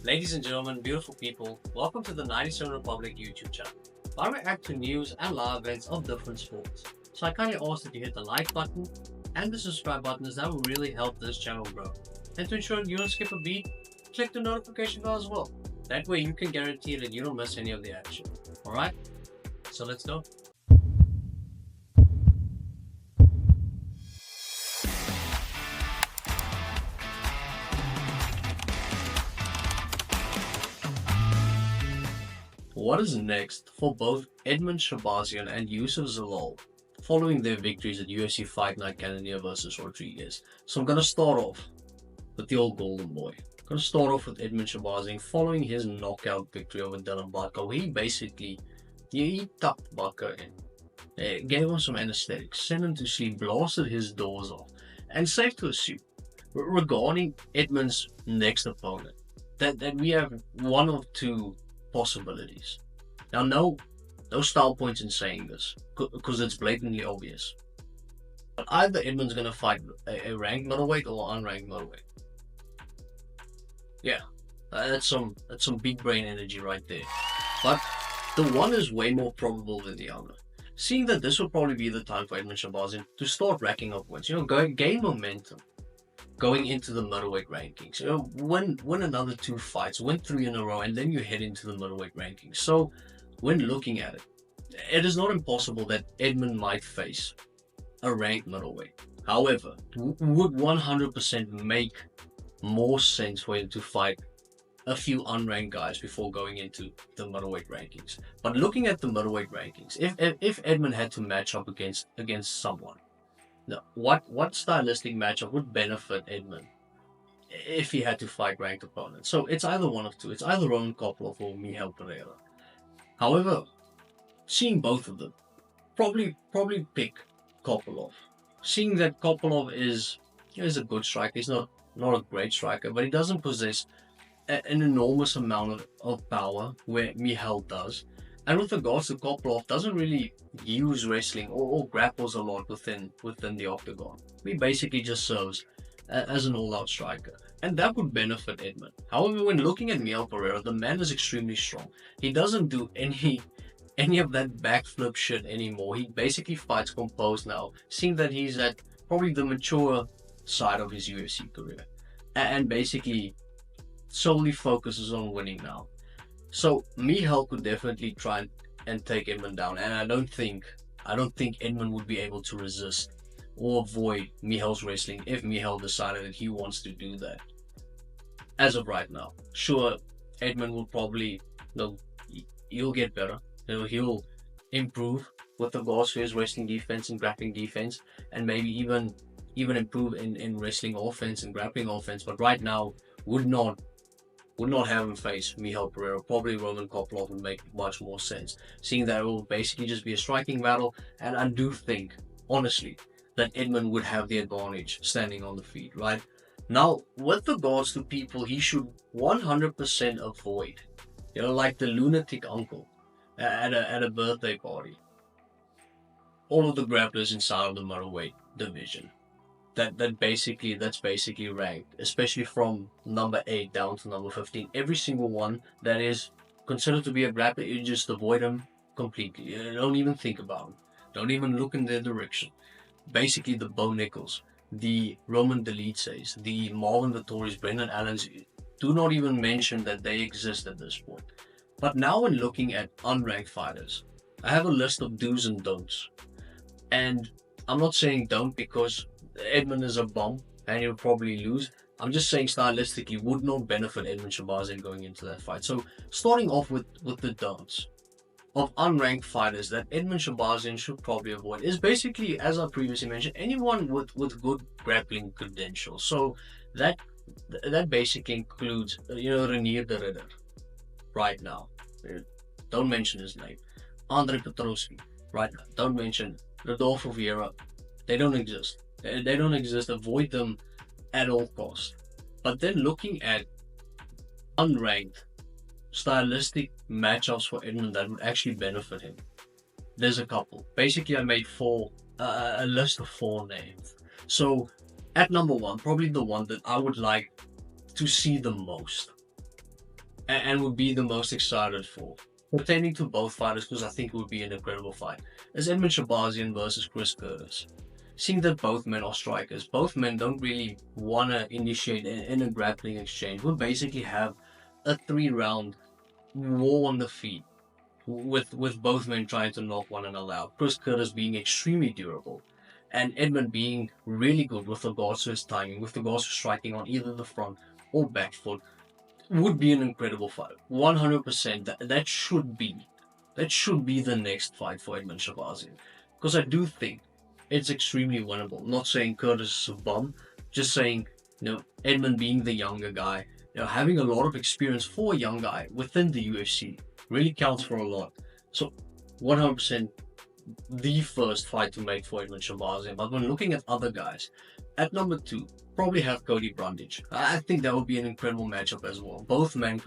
Ladies and gentlemen, beautiful people, welcome to the 97 Republic YouTube channel. I react to news and live events of different sports. So I kindly ask that you hit the like button and the subscribe button, as that will really help this channel grow. And to ensure you don't skip a beat, click the notification bell as well. That way you can guarantee that you don't miss any of the action. Alright? So let's go. What is next for both Edmen Shahnazyan and Youssef Zalal following their victories at UFC Fight Night Canada versus Rodriguez? So I'm going to start off with the old golden boy. I'm going to start off with Edmen Shahnazyan following his knockout victory over Dylan Barker, where he basically tucked Barker in, gave him some anesthetics, sent him to sleep, blasted his doors off, and safe to assume regarding Edmen's next opponent that we have one of two possibilities. Now, no style points in saying this because it's blatantly obvious. But either Edmen's going to fight a ranked middleweight or unranked middleweight. Yeah, that's some big brain energy right there. But the one is way more probable than the other. Seeing that this will probably be the time for Edmen Shahnazyan to start racking up wins, gain momentum going into the middleweight rankings. Win another 2 fights, win 3 in a row, and then you head into the middleweight rankings. So when looking at it, it is not impossible that Edmen might face a ranked middleweight. However, would 100% make more sense for him to fight a few unranked guys before going into the middleweight rankings. But looking at the middleweight rankings, if Edmen had to match up against someone, now, what stylistic matchup would benefit Edmen if he had to fight ranked opponents? So it's either one of two. It's either Roman Kopylov or Michal Pereira. However, seeing both of them, probably pick Kopylov. Seeing that Kopylov is a good striker. He's not a great striker, but he doesn't possess an enormous amount of power where Michal does. And with regards to Kopylov, doesn't really use wrestling or grapples a lot within the octagon. He basically just serves as an all-out striker, and that would benefit Edmen. However, when looking at Michal Pereira, the man is extremely strong. He doesn't do any of that backflip shit anymore. He basically fights composed now, seeing that he's at probably the mature side of his UFC career, and basically solely focuses on winning now. So Michal could definitely try and take Edmen down, and I don't think Edmen would be able to resist or avoid Michal's wrestling if Michal decided that he wants to do that. As of right now, sure, Edmen will probably, he'll get better. He'll improve with regards to his wrestling defense and grappling defense, and maybe even improve in wrestling offense and grappling offense. But right now, would not have him face Michal Pereira. Probably Roman Kopylov would make much more sense, seeing that it will basically just be a striking battle. And I do think, honestly, that Edmen would have the advantage standing on the feet, right? Now, with regards to people he should 100% avoid, like the lunatic uncle at a birthday party, all of the grapplers inside of the middleweight division. That's basically ranked, especially from number 8 down to number 15. Every single one that is considered to be a grappler, you just avoid them completely. You don't even think about them. Don't even look in their direction. Basically, the Bo Nichols, the Roman Delitzes, the Marvin Vettori's, Brendan Allens, do not even mention that they exist at this point. But now when looking at unranked fighters, I have a list of do's and don'ts. And I'm not saying don't because Edmen is a bomb and he'll probably lose. I'm just saying stylistically would not benefit Edmen Shahnazyan going into that fight. So starting off with the don'ts of unranked fighters that Edmen Shahnazyan should probably avoid is basically, as I previously mentioned, anyone with good grappling credentials. So that basically includes Renier de Ridder right now. Don't mention his name. Andre Petrosky right now. Don't mention Rodolfo Vieira. They don't exist. They don't exist. Avoid them at all costs. But then looking at unranked stylistic matchups for Edmen that would actually benefit him, there's a couple. Basically, I made a list of 4 names. So at number 1, probably the one that I would like to see the most, and would be the most excited for, pertaining to both fighters, because I think it would be an incredible fight, is Edmen Shahnazyan versus Chris Curtis. Seeing that both men are strikers, both men don't really want to initiate in a grappling exchange. We'll basically have a 3-round war on the feet, with both men trying to knock one another out. Chris Curtis being extremely durable, and Edmen being really good with regards to his timing, with regards to striking on either the front or back foot. Would be an incredible fight. 100%. That should be the next fight for Edmen Shahnazyan, because I do think it's extremely winnable. Not saying Curtis is a bum, just saying, Edmen being the younger guy, having a lot of experience for a young guy within the UFC really counts for a lot. So 100% the first fight to make for Edmen Shahnazyan. But when looking at other guys, at number 2, probably have Cody Brundage. I think that would be an incredible matchup as well. Both men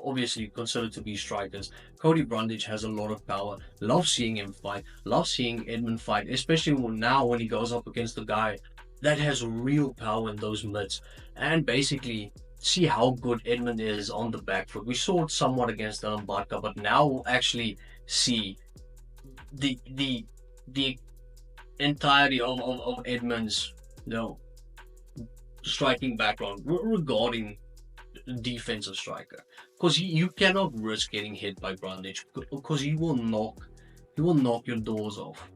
obviously considered to be strikers. Cody Brundage has a lot of power. Love seeing him fight. Love seeing Edmen fight, especially now when he goes up against a guy that has real power in those mids. And basically see how good Edmen is on the back foot. We saw it somewhat against Barca, but now we'll actually see the entirety of Edmen's striking background regarding defensive striker, because you cannot risk getting hit by Brundage, because he will knock your doors off.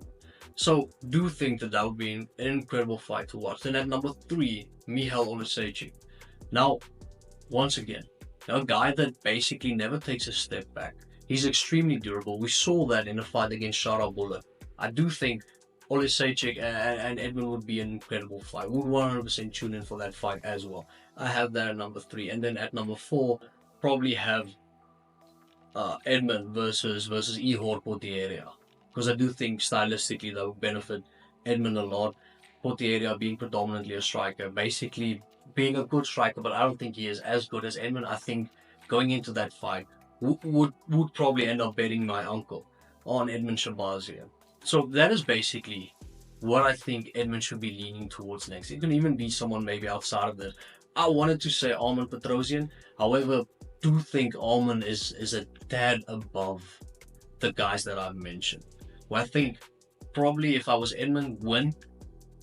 So do think that would be an incredible fight to watch. Then at number 3, Michal Oleksiejczuk. Now, once again, a guy that basically never takes a step back. He's extremely durable. We saw that in the fight against Shara Bullet. I do think Oleksiejczuk and Edmen would be an incredible fight. We'll 100% tune in for that fight as well. I have that at number 3. And then at number 4, probably have Edmen versus Ihor Potieria. Because I do think stylistically that would benefit Edmen a lot. Potieria being predominantly a striker, basically being a good striker, but I don't think he is as good as Edmen. I think going into that fight would probably end up betting my uncle on Edmen Shahnazyan. So that is basically what I think Edmen should be leaning towards next. It can even be someone maybe outside of this. I wanted to say Arman Petrosyan, however, do think Arman is a tad above the guys that I've mentioned. Well, I think probably if I was Edmen, win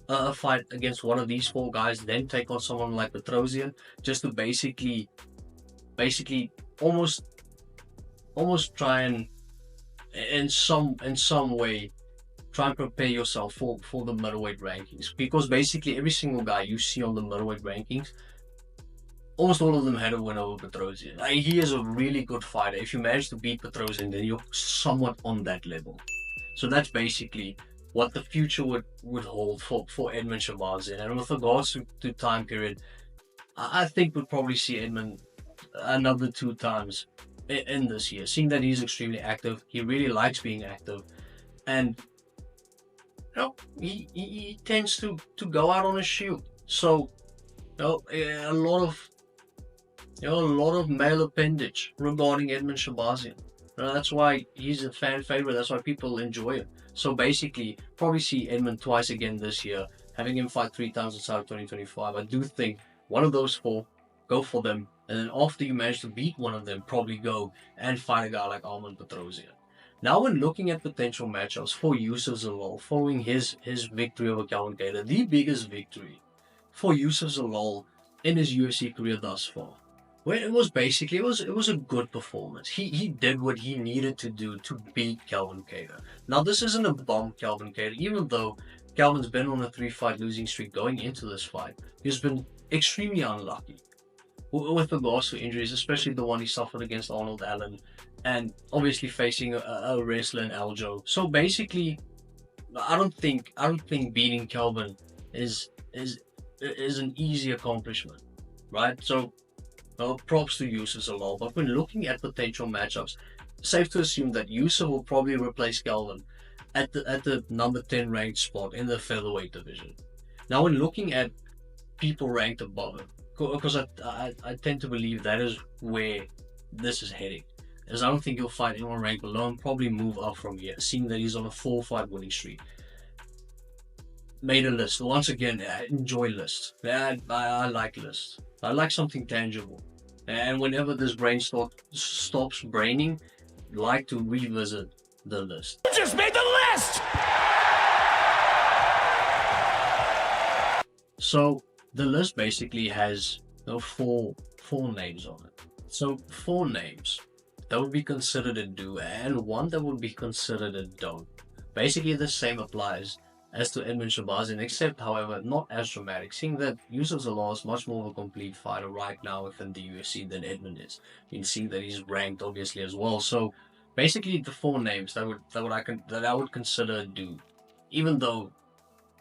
a fight against one of these 4 guys, then take on someone like Petrosyan, just to basically almost try and in some way try and prepare yourself for the middleweight rankings, because basically every single guy you see on the middleweight rankings, almost all of them had a win over Petrosyan. He is a really good fighter. If you manage to beat Petrosyan, then you're somewhat on that level. So that's basically what the future would hold for Edmen Shahnazyan. And with regards to time period, I think we'll probably see Edmen another 2 times in this year, seeing that he's extremely active. He really likes being active, and he tends to go out on a shield. So a lot of male appendage regarding Edmen Shahnazyan. That's why he's a fan favorite. That's why people enjoy him. So basically, probably see Edmen twice again this year, having him fight 3 times inside of 2025. I do think one of those 4, go for them. And then after you manage to beat one of them, probably go and fight a guy like Arman Petrosyan. Now, when looking at potential matchups for Youssef Zalal, following his victory over Calvin Kattar, the biggest victory for Youssef Zalal in his UFC career thus far, where it was basically, it was a good performance. He did what he needed to do to beat Calvin Kattar. Now, this isn't a bum Calvin Kattar, even though Calvin's been on a 3-fight losing streak going into this fight. He's been extremely unlucky with regards to injuries, especially the one he suffered against Arnold Allen, and obviously facing a wrestler in Aljo. So basically, I don't think beating Calvin is an easy accomplishment, right? So props to Youssef Zalal. But when looking at potential matchups, safe to assume that Youssef will probably replace Calvin at the number 10 ranked spot in the featherweight division. Now, when looking at people ranked above him, because I tend to believe that is where this is heading, as I don't think he'll fight anyone ranked below him, probably move up from here, seeing that he's on a 4-fight winning streak. Made a list. Once again, I enjoy lists. I like lists. I like something tangible. And whenever this brain stops braining, like to revisit the list. You just made the list! So the list basically has four names on it. So 4 names that would be considered a do and 1 that would be considered a don't. Basically the same applies as to Edmen Shahnazyan, except however not as dramatic, seeing that Youssef Zalal is much more of a complete fighter right now within the UFC than Edmen is. You can see that he's ranked obviously as well. So basically the 4 names that I would consider a do, even though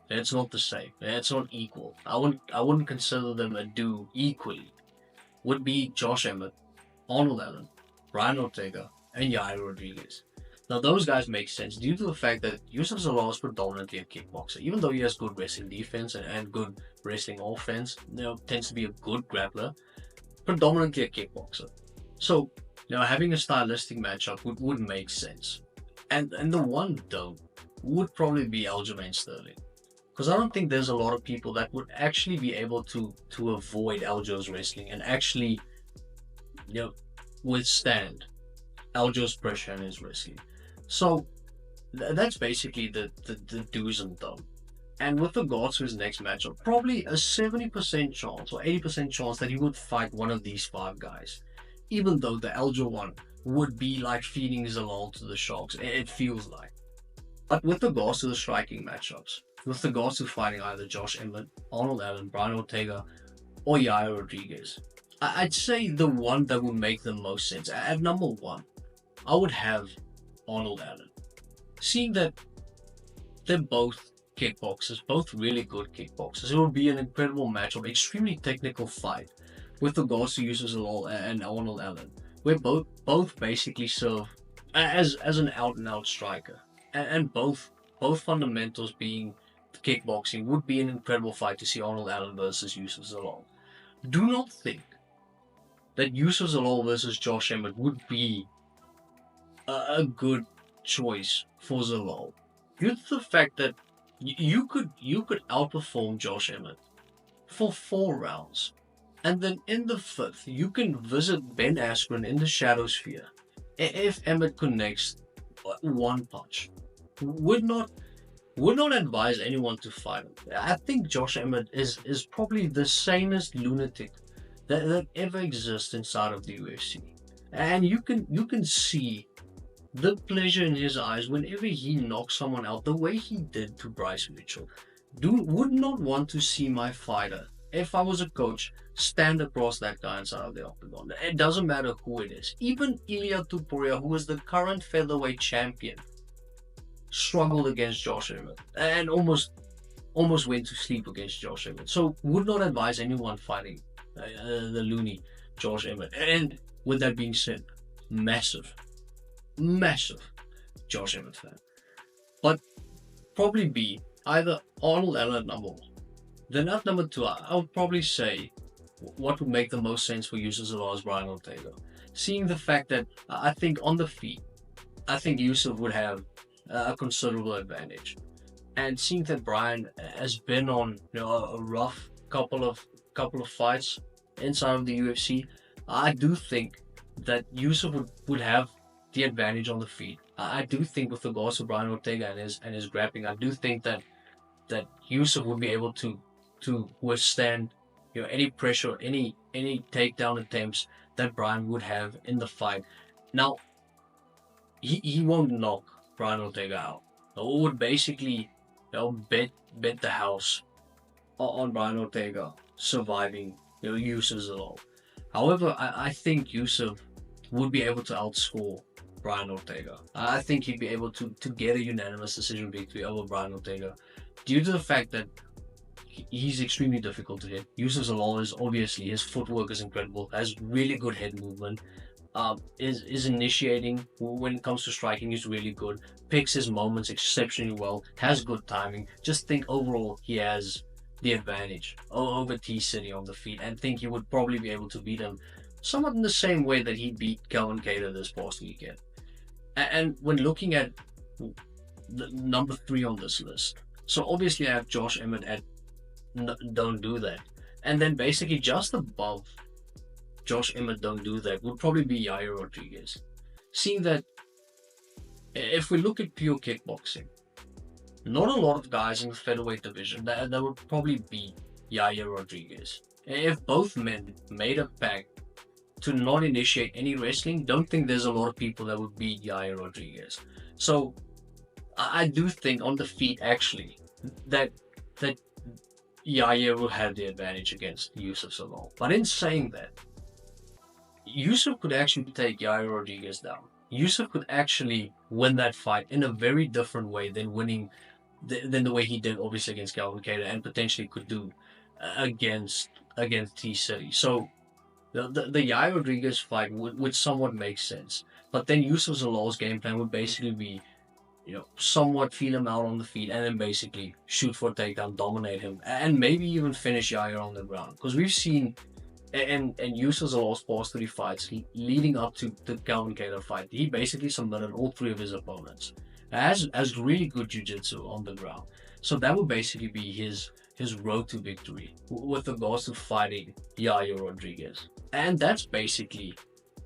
it's not the same, it's not equal. I wouldn't consider them a do equally. Would be Josh Emmett, Arnold Allen, Brian Ortega, and Yair Rodriguez. Now those guys make sense due to the fact that Youssef Zalal is predominantly a kickboxer. Even though he has good wrestling defense and good wrestling offense, tends to be a good grappler, predominantly a kickboxer. So, having a stylistic matchup would make sense. And the one don't would probably be Aljamain Sterling. Because I don't think there's a lot of people that would actually be able to avoid Aljo's wrestling and actually, withstand Aljo's pressure and his wrestling. So that's basically the do's and don'ts. And with regards to his next matchup, probably a 70% chance or 80% chance that he would fight one of these 5 guys. Even though the Aljo one would be like feeding Zalal to the sharks, it feels like. But with regards to the striking matchups, with regards to fighting either Josh Emmett, Arnold Allen, Brian Ortega, or Yair Rodriguez, I'd say the one that would make the most sense. At number 1, I would have Arnold Allen. Seeing that they're both kickboxers, both really good kickboxers, it would be an incredible matchup, extremely technical fight with regards to Youssef Zalal and Arnold Allen, where both basically serve as an out-and-out striker, and both fundamentals being kickboxing would be an incredible fight to see Arnold Allen versus Youssef Zalal. Do not think that Youssef Zalal versus Josh Emmett would be a good choice for Zalal, due to the fact that you could outperform Josh Emmett for 4 rounds, and then in the 5th you can visit Ben Askren in the Shadow Sphere. If Emmett connects 1 punch, would not advise anyone to fight him. I think Josh Emmett is probably the sanest lunatic that ever exists inside of the UFC, and you can see the pleasure in his eyes whenever he knocks someone out, the way he did to Bryce Mitchell. Would not want to see my fighter, if I was a coach, stand across that guy inside of the octagon. It doesn't matter who it is. Even Ilia Topuria, who is the current featherweight champion, struggled against Josh Emmett and almost went to sleep against Josh Emmett. So would not advise anyone fighting the loony Josh Emmett. And with that being said, massive Josh Emmett fan. But probably be either Arnold Allen at number 1. Then at number 2, I would probably say what would make the most sense for Youssef Zalal is Brian Ortega. Seeing the fact that I think on the feet, I think Youssef would have a considerable advantage. And seeing that Brian has been on a rough couple of fights inside of the UFC, I do think that Youssef would have the advantage on the feet. I do think with regards to Brian Ortega and his grappling, I do think that Youssef would be able to withstand any pressure, any takedown attempts that Brian would have in the fight. Now he won't knock Brian Ortega out. It would basically bet the house on Brian Ortega surviving Youssef Zalal. However, I think Youssef would be able to outscore Brian Ortega. I think he'd be able to get a unanimous decision victory over Brian Ortega due to the fact that he's extremely difficult to hit. Youssef Zalal is obviously, his footwork is incredible, has really good head movement, is initiating when it comes to striking, is really good, picks his moments exceptionally well, has good timing. Just think overall he has the advantage over T-City on the feet, and think he would probably be able to beat him somewhat in the same way that he beat Calvin Kattar this past weekend. And when looking at the number 3 on this list, so obviously I have Josh Emmett at don't do that, and then basically just above Josh Emmett don't do that would probably be Yair Rodriguez. Seeing that, if we look at pure kickboxing, not a lot of guys in the featherweight division that would probably beat Yair Rodriguez. If both men made a pact to not initiate any wrestling, don't think there's a lot of people that would beat Yair Rodriguez. So I do think on the feet actually that Yair will have the advantage against Youssef Zalal. But in saying that, Youssef could actually take Yair Rodriguez down. Youssef could actually win that fight in a very different way than winning than the way he did, obviously against Calvin Kattar, and potentially could do against T City. So the Yair Rodriguez fight would somewhat make sense. But then Yusuf Zalal's game plan would basically be, somewhat feel him out on the feet and then basically shoot for a takedown, dominate him, and maybe even finish Yair on the ground. Because we've seen, and Yusuf Zalal's past 3 fights leading up to the Calvin Kattar fight, he basically submitted all 3 of his opponents. Has really good jiu-jitsu on the ground. So that would basically be his road to victory with regards to fighting Yair Rodriguez. And that's basically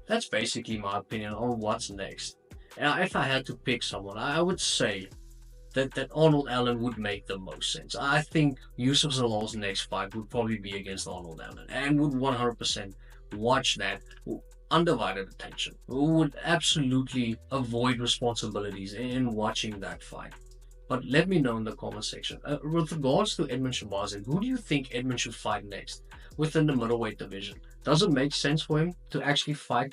my opinion on what's next. And if I had to pick someone, I would say that Arnold Allen would make the most sense. I think Yusuf Zalal's next fight would probably be against Arnold Allen, and would 100% watch that with undivided attention. Would absolutely avoid responsibilities in watching that fight. But let me know in the comment section. With regards to Edmen Shahnazyan, who do you think Edmen should fight next within the middleweight division? Does it make sense for him to actually fight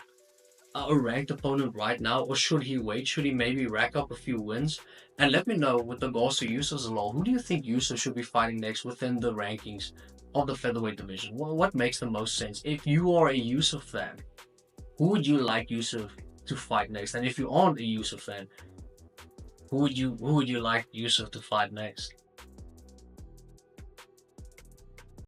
a ranked opponent right now, or should he wait? Should he maybe rack up a few wins? And let me know with regards to Yusuf Zalal, who do you think Yusuf should be fighting next within the rankings of the featherweight division? What makes the most sense? If you are a Yusuf fan, who would you like Yusuf to fight next? And if you aren't a Yusuf fan, who would you like Yusuf to fight next?